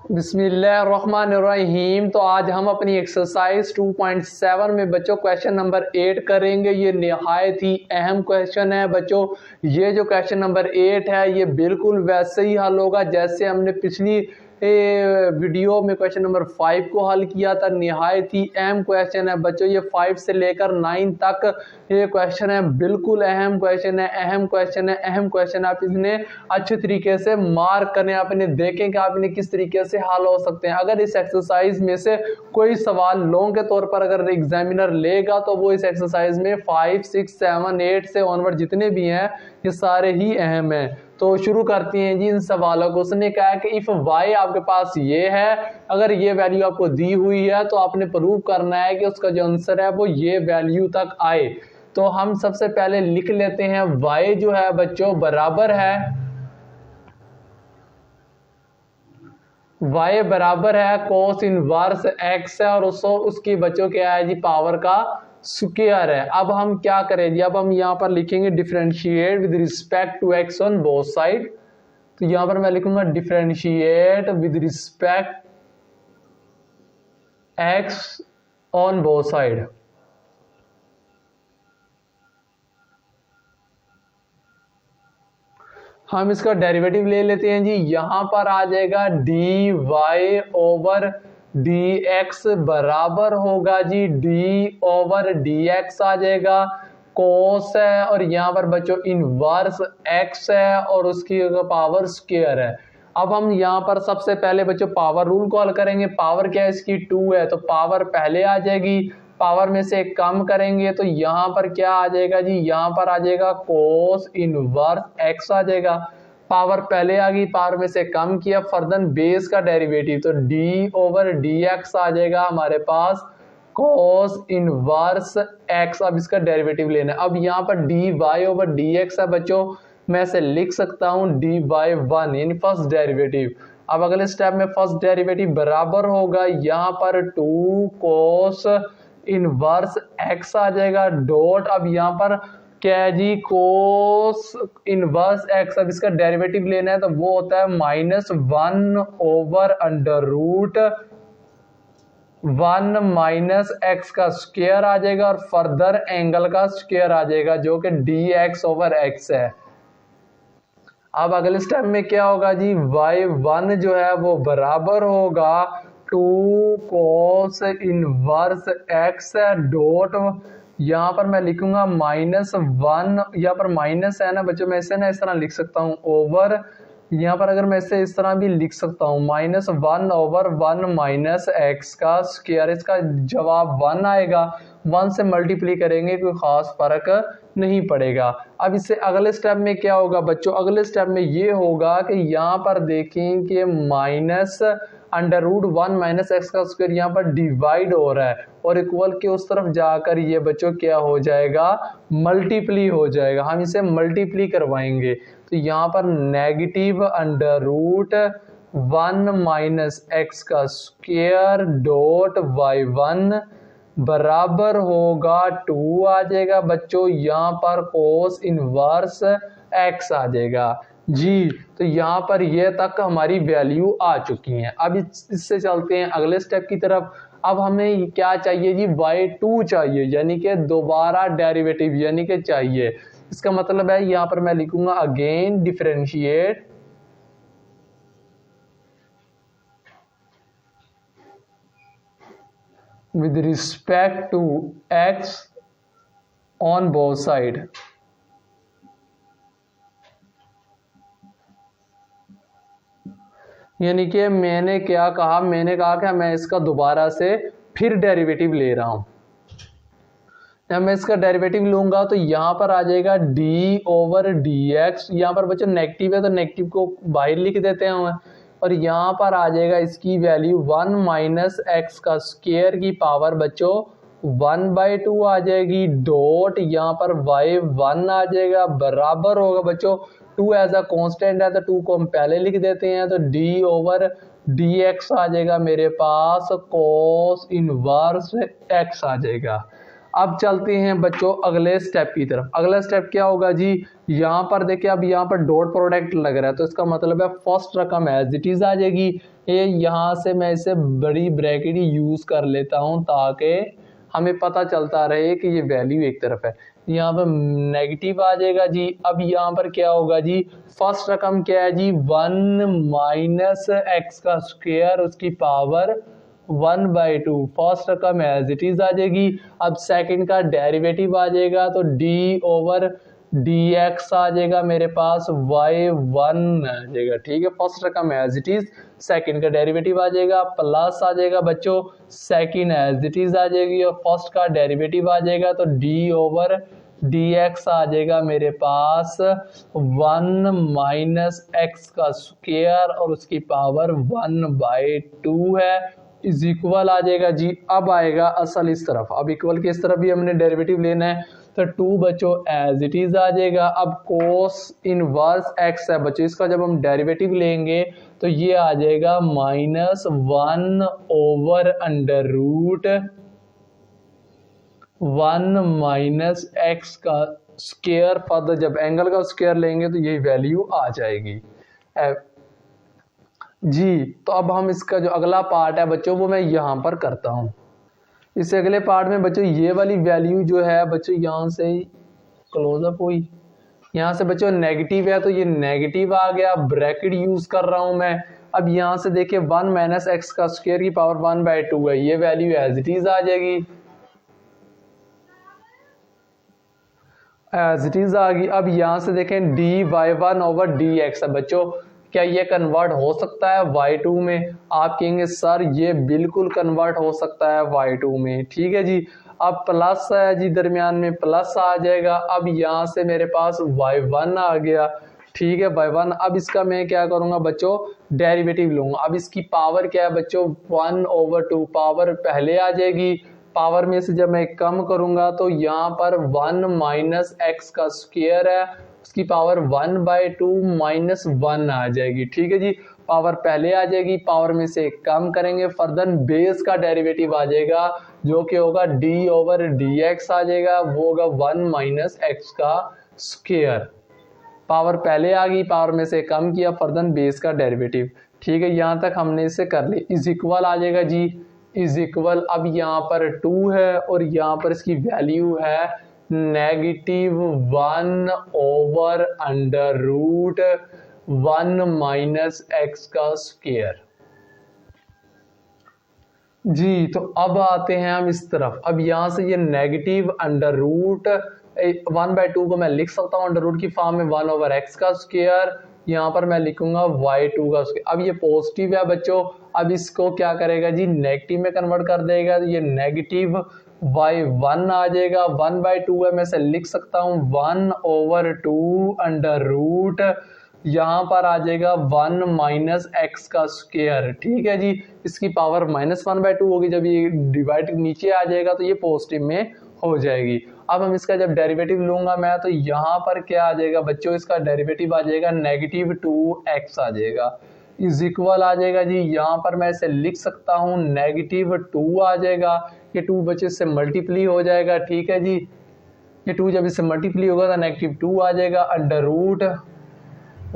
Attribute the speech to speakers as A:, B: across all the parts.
A: बिस्मिल्लाहिर्रहमानिर्रहीम। तो आज हम अपनी एक्सरसाइज 2.7 में बच्चों क्वेश्चन नंबर 8 करेंगे। ये निहायत ही अहम क्वेश्चन है बच्चों। ये जो क्वेश्चन नंबर 8 है ये बिल्कुल वैसे ही हल होगा जैसे हमने पिछली वीडियो में क्वेश्चन नंबर 5 को हल किया था। निहायत ही अहम क्वेश्चन है बच्चों। ये 5 से लेकर 9 तक ये क्वेश्चन है, बिल्कुल अहम क्वेश्चन है, अहम क्वेश्चन है, अहम क्वेश्चन है। आप इन्हें अच्छे तरीके से मार्क करें, आप इन्हें देखें कि आप इन्हें किस तरीके से हल हो सकते हैं। अगर इस एक्सरसाइज में से कोई सवाल लॉन्ग के तौर पर अगर एग्जामिनर लेगा तो वो इस एक्सरसाइज में 5, 6, 7, 8 से ऑनवर्ड जितने भी हैं ये सारे ही अहम हैं। तो शुरू करते हैं जी इन सवालों को। उसने कहा है कि इफ y आपके पास ये है, अगर ये वैल्यू आपको दी हुई है तो आपने प्रूव करना है कि उसका जो आंसर है वो ये वैल्यू तक आए। तो हम सबसे पहले लिख लेते हैं y जो है बच्चों बराबर है, y बराबर है cos इनवर्स x है और उसकी बच्चों क्या है जी पावर का स्क्वायर है। अब हम क्या करें जी, अब हम यहाँ पर लिखेंगे differentiate with respect to x on both side. तो यहां पर मैं लिखूंगा differentiate with respect x on both side. हम इसका डेरिवेटिव ले लेते हैं जी। यहां पर आ जाएगा dy ओवर dx बराबर होगा जी d ओवर dx आ जाएगा। कोस है और यहाँ पर बच्चों इनवर्स x है और उसकी पावर स्क्वायर है। अब हम यहाँ पर सबसे पहले बच्चों पावर रूल कॉल करेंगे। पावर क्या है इसकी 2 है तो पावर पहले आ जाएगी, पावर में से कम करेंगे तो यहाँ पर क्या आ जाएगा जी, यहाँ पर आ जाएगा कोस इनवर्स x आ जाएगा। पावर पहले आ गई, पावर में से कम किया, फर्दर बेस का डेरिवेटिव तो d ओवर dx आ जाएगा हमारे पास cos इनवर्स x। अब इसका डेरिवेटिव लेना है। अब यहाँ पर dy ओवर dx है बच्चों, मैं इसे लिख सकता हूँ dy1 यानी फर्स्ट डेरिवेटिव। अब अगले स्टेप में फर्स्ट डेरिवेटिव बराबर होगा यहाँ पर 2 cos इनवर्स x आ जाएगा डॉट। अब यहाँ पर क्या है जी कोस इनवर्स x। अब इसका डेरिवेटिव लेना है तो वो होता है -1 over under root 1 minus x का स्क्वायर आ जाएगा और फर्दर एंगल का स्क्वायर आ जाएगा जो कि dx ओवर x है। अब अगले स्टेप में क्या होगा जी, y1 जो है वो बराबर होगा 2 cos इनवर्स x डॉट। यहाँ पर मैं लिखूंगा -1, यहाँ पर माइनस है ना बच्चों, मैं इसे ना इस तरह लिख सकता हूँ ओवर, यहाँ पर अगर मैं इसे इस तरह भी लिख सकता हूँ -1 ओवर 1 माइनस x का स्क्वायर। इसका जवाब 1 आएगा, 1 से मल्टीप्लाई करेंगे कोई खास फर्क नहीं पड़ेगा। अब इससे अगले स्टेप में क्या होगा बच्चों, अगले स्टेप में ये होगा कि यहाँ पर देखें कि minus under root 1 minus x का स्क्वायर यहाँ पर डिवाइड हो रहा है और इक्वल के उस तरफ जाकर ये बच्चों क्या हो जाएगा, मल्टीप्ली हो जाएगा। हम इसे मल्टीप्ली करवाएंगे तो यहाँ पर negative under root 1 minus x का स्क्वायर डॉट y1 बराबर होगा 2 आ जाएगा बच्चों, यहाँ पर कोस इनवर्स x आ जाएगा जी। तो यहाँ पर ये तक हमारी वैल्यू आ चुकी है। अब इससे चलते हैं अगले स्टेप की तरफ। अब हमें क्या चाहिए जी, y2 चाहिए, यानी कि दोबारा डेरिवेटिव यानी कि चाहिए। इसका मतलब है यहाँ पर मैं लिखूंगा again differentiate with respect to x on both side। यानी कि मैंने क्या कहा, मैंने कहा कि मैं इसका दोबारा से फिर डेरिवेटिव ले रहा हूं। जब मैं इसका डेरिवेटिव लूंगा तो यहां पर आ जाएगा d ओवर dx। यहाँ पर बच्चों नेगेटिव है तो नेगेटिव को बाहर लिख देते हैं और यहाँ पर आ जाएगा इसकी वैल्यू 1 माइनस x का स्क्वायर की पावर बच्चों 1/2 आ जाएगी डॉट। यहाँ पर y1 आ जाएगा बराबर होगा बच्चों 2 एज अ कांस्टेंट है तो 2 को हम पहले लिख देते हैं तो d ओवर dx आ जाएगा मेरे पास cos इनवर्स x आ जाएगा। अब चलते हैं बच्चों अगले स्टेप की तरफ। अगला स्टेप क्या होगा जी, यहाँ पर देखिए अब यहाँ पर डॉट प्रोडक्ट लग रहा है तो इसका मतलब है फर्स्ट रकम एज इट इज आ जाएगी। ये यहाँ से मैं इसे बड़ी ब्रैकेट यूज कर लेता हूँ ताकि हमें पता चलता रहे कि ये वैल्यू एक तरफ है। यहाँ पर नेगेटिव आ जाएगा जी। अब यहाँ पर क्या होगा जी, फर्स्ट रकम क्या है जी, 1 माइनस एक्स का स्क्वायर उसकी पावर 1/2। फर्स्ट रकम एज इट इज आ जाएगी। अब सेकंड का डेरिवेटिव आ जाएगा तो डी ओवर डी एक्स आ जाएगा मेरे पास y1 आ जाएगा। ठीक है, फर्स्ट रकम एज इट इज, सेकंड का डेरिवेटिव आ जाएगा, प्लस आ जाएगा बच्चों सेकंड एज इट इज आ जाएगी और फर्स्ट का डेरिवेटिव आ जाएगा तो डी ओवर डी एक्स आ जाएगा मेरे पास 1 माइनस एक्स का स्क्वायर और उसकी पावर 1/2 है, इज इक्वल आ जाएगा जी। अब आएगा असल इस तरफ, अब इक्वल के इस तरफ भी हमने डेरिवेटिव लेना है तो 2 बच्चों एज इट इज आ जाएगा। अब कोस इनवर्स एक्स है बच्चों, इसका जब हम डेरिवेटिव लेंगे तो ये आ जाएगा -1 over under root 1 minus X का स्क्वायर। फर्दर जब एंगल का स्क्वायर लेंगे तो यही वैल्यू आ जाएगी जी। तो अब हम इसका जो अगला पार्ट है बच्चों वो मैं यहाँ पर करता हूँ। इस अगले पार्ट में बच्चों ये वाली वैल्यू जो है बच्चों यहाँ से क्लोजअप हुई, यहाँ से बच्चों नेगेटिव है तो ये नेगेटिव आ गया, ब्रैकेट यूज कर रहा हूं मैं। अब यहाँ से देखिए 1 माइनस एक्स का स्क्वायर की पावर 1/2 है, ये वैल्यू एज इट इज आ जाएगी, एज इट इज आ गई। अब यहाँ से देखें dy1 ओवर dx है बच्चों, क्या ये कन्वर्ट हो सकता है y2 में? आप कहेंगे सर ये बिल्कुल कन्वर्ट हो सकता है y2 में। ठीक है जी, अब प्लस है जी, दरमियान में प्लस आ जाएगा। अब यहाँ से मेरे पास y1 आ गया। ठीक है, y1। अब इसका मैं क्या करूंगा बच्चों, डेरिवेटिव लूंगा। अब इसकी पावर क्या है बच्चों, 1/2, पावर पहले आ जाएगी, पावर में से जब मैं कम करूंगा तो यहाँ पर 1 माइनस एक्स का स्क्वायर है उसकी पावर 1/2 माइनस 1 आ जाएगी। ठीक है जी, पावर पहले आ जाएगी, पावर में से कम करेंगे, फर्दर बेस का डेरिवेटिव आ जाएगा जो कि होगा डी ओवर डी एक्स आ जाएगा, वो होगा 1 माइनस एक्स का स्क्वायर। पावर पहले आ गई, पावर में से कम किया, फर्दर बेस का डेरिवेटिव। ठीक है, यहाँ तक हमने इसे कर ली। इज इक्वल आ जाएगा जी, इज इक्वल। अब यहाँ पर 2 है और यहाँ पर इसकी वैल्यू है -1 over under root 1 minus X का स्क्वायर जी। तो अब आते हैं हम इस तरफ। अब यहां से ये नेगेटिव अंडर रूट 1/2 को मैं लिख सकता हूं अंडर रूट की फॉर्म में 1 ओवर एक्स का स्क्वायर, यहाँ पर मैं लिखूंगा y2 का स्क्वायर। अब ये पॉजिटिव है बच्चों, अब इसको क्या करेगा जी, नेगेटिव में कन्वर्ट कर देगा, तो ये नेगेटिव y1 आ जाएगा। 1/2 है, मैं इसे लिख सकता हूँ 1/2 अंडर रूट, यहाँ पर आ जाएगा 1 माइनस एक्स का स्क्वायर। ठीक है जी, इसकी पावर -1/2 होगी, जब ये डिवाइड नीचे आ जाएगा तो ये पॉजिटिव में हो जाएगी। अब हम इसका जब डेरिवेटिव लूंगा मैं तो यहाँ पर क्या आ जाएगा बच्चों, इसका डेरिवेटिव आ जाएगा -2x आ जाएगा, इज इक्वल आ जाएगा जी। यहाँ पर मैं इसे लिख सकता हूँ -2 आ जाएगा, ये 2 बच्चे से मल्टीप्ली हो जाएगा। ठीक है जी, ये 2 जब इससे मल्टीप्ली होगा तो -2 आ जाएगा, अंडर रूट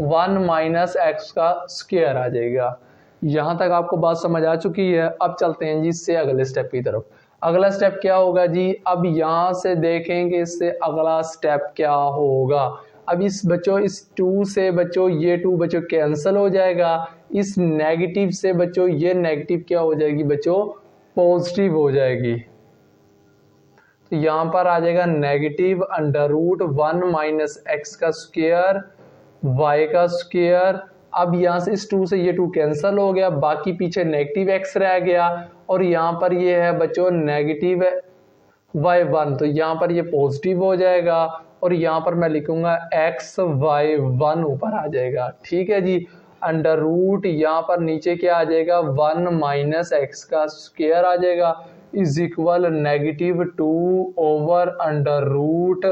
A: 1 माइनस एक्स का स्क्वायर आ जाएगा। यहाँ तक आपको बात समझ आ चुकी है। अब चलते हैं जी इससे अगले स्टेप की तरफ। अगला स्टेप क्या होगा जी, अब यहाँ से देखेंगे इससे अगला स्टेप क्या होगा। अब इस बच्चों इस 2 से बच्चों ये 2 बच्चों कैंसिल हो जाएगा, इस नेगेटिव से बच्चों ये नेगेटिव क्या हो जाएगी बच्चों, पॉजिटिव हो जाएगी। तो यहाँ पर आ जाएगा negative under root 1 minus X का स्क्वायर y का स्क्वायर। अब यहाँ से इस 2 से ये 2 कैंसिल हो गया, बाकी पीछे नेगेटिव x रह गया और यहाँ पर ये है बच्चों नेगेटिव y1, तो यहाँ पर ये पॉजिटिव हो जाएगा और यहाँ पर मैं लिखूंगा xy1 ऊपर आ जाएगा। ठीक है जी, अंडर रूट यहाँ पर नीचे क्या आ जाएगा 1 माइनस एक्स का स्क्वायर आ जाएगा, is equal -2 over under root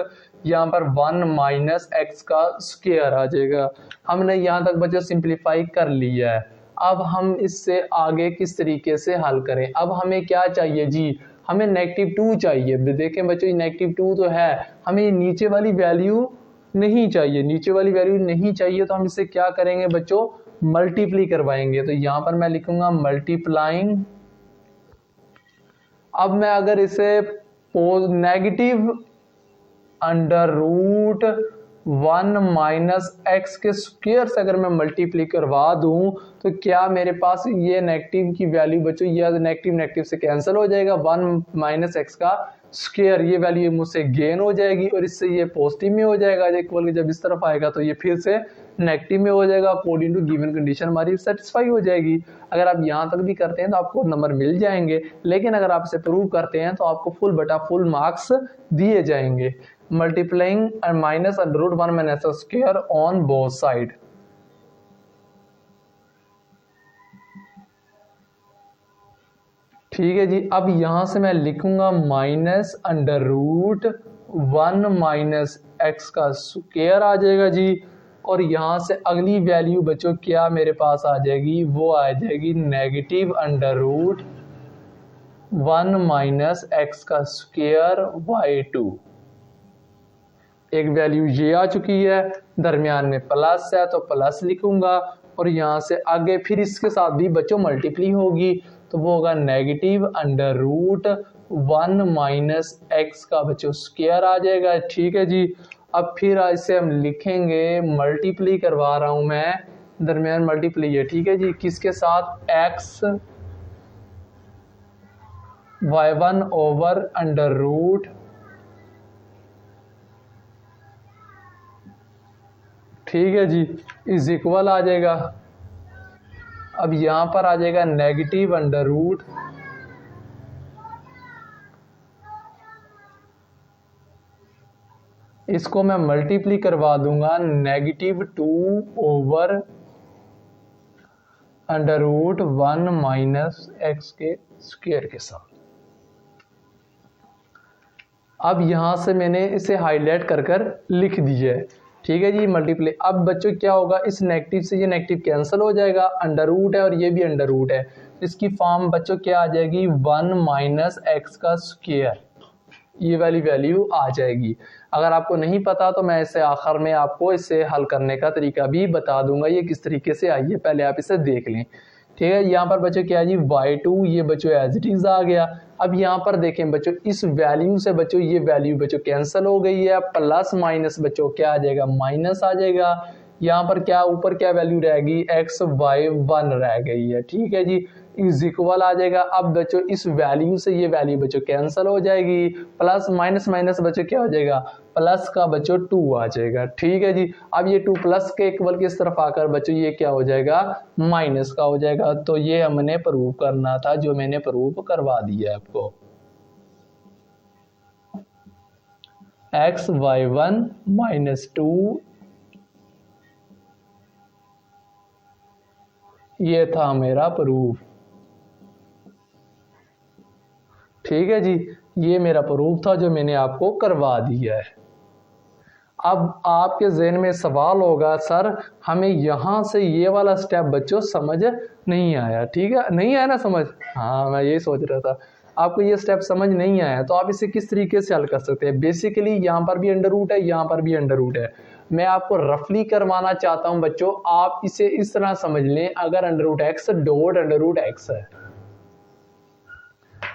A: यहाँ पर 1 माइनस एक्स का स्क्वायर आ जाएगा। हमने यहाँ तक बच्चों सिंप्लीफाई कर लिया है। अब हम इससे आगे किस तरीके से हल करें, अब हमें क्या चाहिए जी, हमें -2 चाहिए। देखें बच्चों ये -2 तो है, हमें नीचे वाली वैल्यू नहीं चाहिए, नीचे वाली वैल्यू नहीं चाहिए तो हम इसे क्या करेंगे बच्चों, मल्टीप्लाई करवाएंगे। तो यहाँ पर मैं लिखूंगा मल्टीप्लाइंग। अब मैं अगर इसे negative under root 1 minus X के स्क्वायर से अगर मैं मल्टीप्लाई करवा दूं तो क्या मेरे पास ये नेगेटिव की वैल्यू बच्चों, ये नेगेटिव नेगेटिव से कैंसिल हो जाएगा, 1 माइनस एक्स का स्क्वायर ये वैल्यू मुझसे गेन हो जाएगी और इससे ये पॉजिटिव में हो जाएगा, इक्वल के जब इस तरफ आएगा तो ये फिर से नेगेटिव में हो जाएगा। अकॉर्डिंग टू गिवन कंडीशन हमारी सेटिस्फाई हो जाएगी। अगर आप यहाँ तक भी करते हैं तो आपको नंबर मिल जाएंगे, लेकिन अगर आप इसे प्रूव करते हैं तो आपको फुल बटा फुल मार्क्स दिए जाएंगे। Multiplying and minus under root 1 minus square on both side. ठीक है जी, अब यहां से मैं लिखूंगा minus under root 1 minus X का स्क्वायर आ जाएगा जी, और यहां से अगली वैल्यू बच्चों क्या मेरे पास आ जाएगी, वो आ जाएगी negative under root 1 minus X का स्क्वायर बाई 2। एक वैल्यू ये आ चुकी है, दरमियान में प्लस है तो प्लस लिखूंगा, और यहां से आगे फिर इसके साथ भी बच्चों मल्टीप्लाई होगी तो वो होगा negative under root 1 minus X का बच्चों स्क्वायर आ जाएगा। ठीक है जी, अब फिर इसे हम लिखेंगे, मल्टीप्लाई करवा रहा हूं मैं, दरमियान मल्टीप्लाई है। ठीक है जी, किसके साथ, x y1 over under root, ठीक है जी, इज इक्वल आ जाएगा। अब यहां पर आ जाएगा नेगेटिव अंडर रूट इसको मैं मल्टीप्लाई करवा दूंगा -2 over under root 1 minus X के स्क्वायर के साथ। अब यहां से मैंने इसे हाईलाइट कर कर लिख दिया है। ठीक है जी, मल्टीप्लाई। अब बच्चों क्या होगा, इस नेगेटिव से ये नेगेटिव कैंसिल हो जाएगा, अंडर रूट है और ये भी अंडर रूट है, इसकी फॉर्म बच्चों क्या आ जाएगी, 1 माइनस एक्स का स्क्वायर, ये वाली वैल्यू आ जाएगी। अगर आपको नहीं पता तो मैं इसे आखिर में आपको इसे हल करने का तरीका भी बता दूंगा, ये किस तरीके से आई है, पहले आप इसे देख लें। ठीक है, यहाँ पर बच्चों क्या है जी, y2 ये बच्चों एज इट इज आ गया। अब यहाँ पर देखें बच्चों, इस वैल्यू से बच्चों ये वैल्यू बच्चों कैंसिल हो गई है, प्लस माइनस बच्चों क्या आ जाएगा, माइनस आ जाएगा। यहाँ पर क्या ऊपर क्या वैल्यू रहेगी, xy1 रह गई है। ठीक है जी, इज इक्वल आ जाएगा। अब बच्चों इस वैल्यू से ये वैल्यू बच्चों कैंसिल हो जाएगी, प्लस माइनस माइनस बच्चों क्या हो जाएगा, प्लस का बच्चों 2 आ जाएगा। ठीक है जी, अब ये 2 प्लस के इक्वल की इस तरफ आकर बच्चों ये क्या हो जाएगा, माइनस का हो जाएगा। तो ये हमने प्रूव करना था, जो मैंने प्रूव करवा दिया आपको। xy1 माइनस 2 ये था मेरा प्रूफ। ठीक है जी, ये मेरा प्रूफ था जो मैंने आपको करवा दिया है। अब आपके ज़हन में सवाल होगा, सर हमें यहाँ से ये वाला स्टेप बच्चों समझ नहीं आया। ठीक है, नहीं आया ना समझ, हाँ मैं यही सोच रहा था आपको ये स्टेप समझ नहीं आया, तो आप इसे किस तरीके से हल कर सकते हैं। बेसिकली यहाँ पर भी अंडर रूट है, यहाँ पर भी अंडर रूट है, मैं आपको रफली करवाना चाहता हूँ बच्चों, आप इसे इस तरह समझ लें, अगर under root X dot under root X है,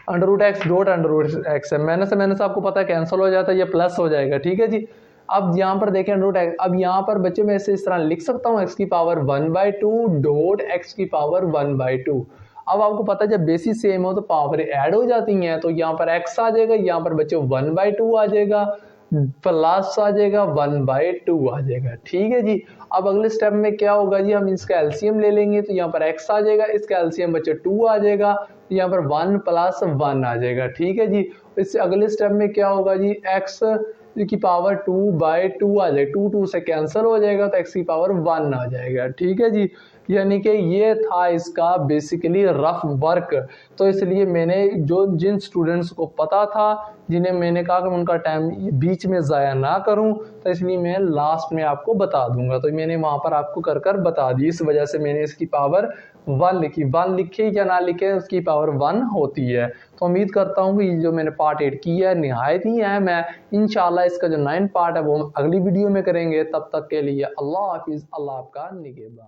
A: under root X dot under root X है, मैंने से आपको पता है कैंसिल हो जाता है, ये प्लस हो जाएगा। ठीक है जी, अब यहाँ पर देखें अंडर रूट एक्स, अब यहाँ पर बच्चों मैं इसे इस तरह लिख सकता हूँ, एक्स की पावर 1/2 डॉट एक्स की पावर 1/2। अब आपको पता है जब बेसिस सेम हो तो पावर ऐड हो जाती हैं, तो यहाँ पर x आ जाएगा, यहाँ पर बच्चों 1/2 आ जाएगा, प्लस आ जाएगा 1/2 आ जाएगा। ठीक है जी, अब अगले स्टेप में क्या होगा जी, हम इसका एलसीएम ले लेंगे, तो यहाँ पर x आ जाएगा, इसका एलसीएम बच्चों 2 आ जाएगा, तो यहाँ पर 1 + 1 आ जाएगा। ठीक है जी, इससे अगले स्टेप में क्या होगा जी, x की पावर 2/2 आ जाएगा, 2 से कैंसिल हो जाएगा तो x की पावर 1 आ जाएगा। ठीक है जी, यानी कि ये था इसका बेसिकली रफ वर्क। तो इसलिए मैंने जिन स्टूडेंट्स को पता था, जिन्हें मैंने कहा कि उनका टाइम बीच में ज़ाया ना करूं, तो इसलिए मैं लास्ट में आपको बता दूंगा। तो मैंने वहाँ पर आपको कर बता दी, इस वजह से मैंने इसकी पावर 1 लिखी। 1 लिखे या ना लिखे, उसकी पावर 1 होती है। तो उम्मीद करता हूँ कि जो मैंने पार्ट 8 किया है निहायत ही अहम है। इंशाल्लाह इसका जो 9 पार्ट है वो हम अगली वीडियो में करेंगे। तब तक के लिए अल्लाह हाफिज़, अल्लाह आपका निगहबान।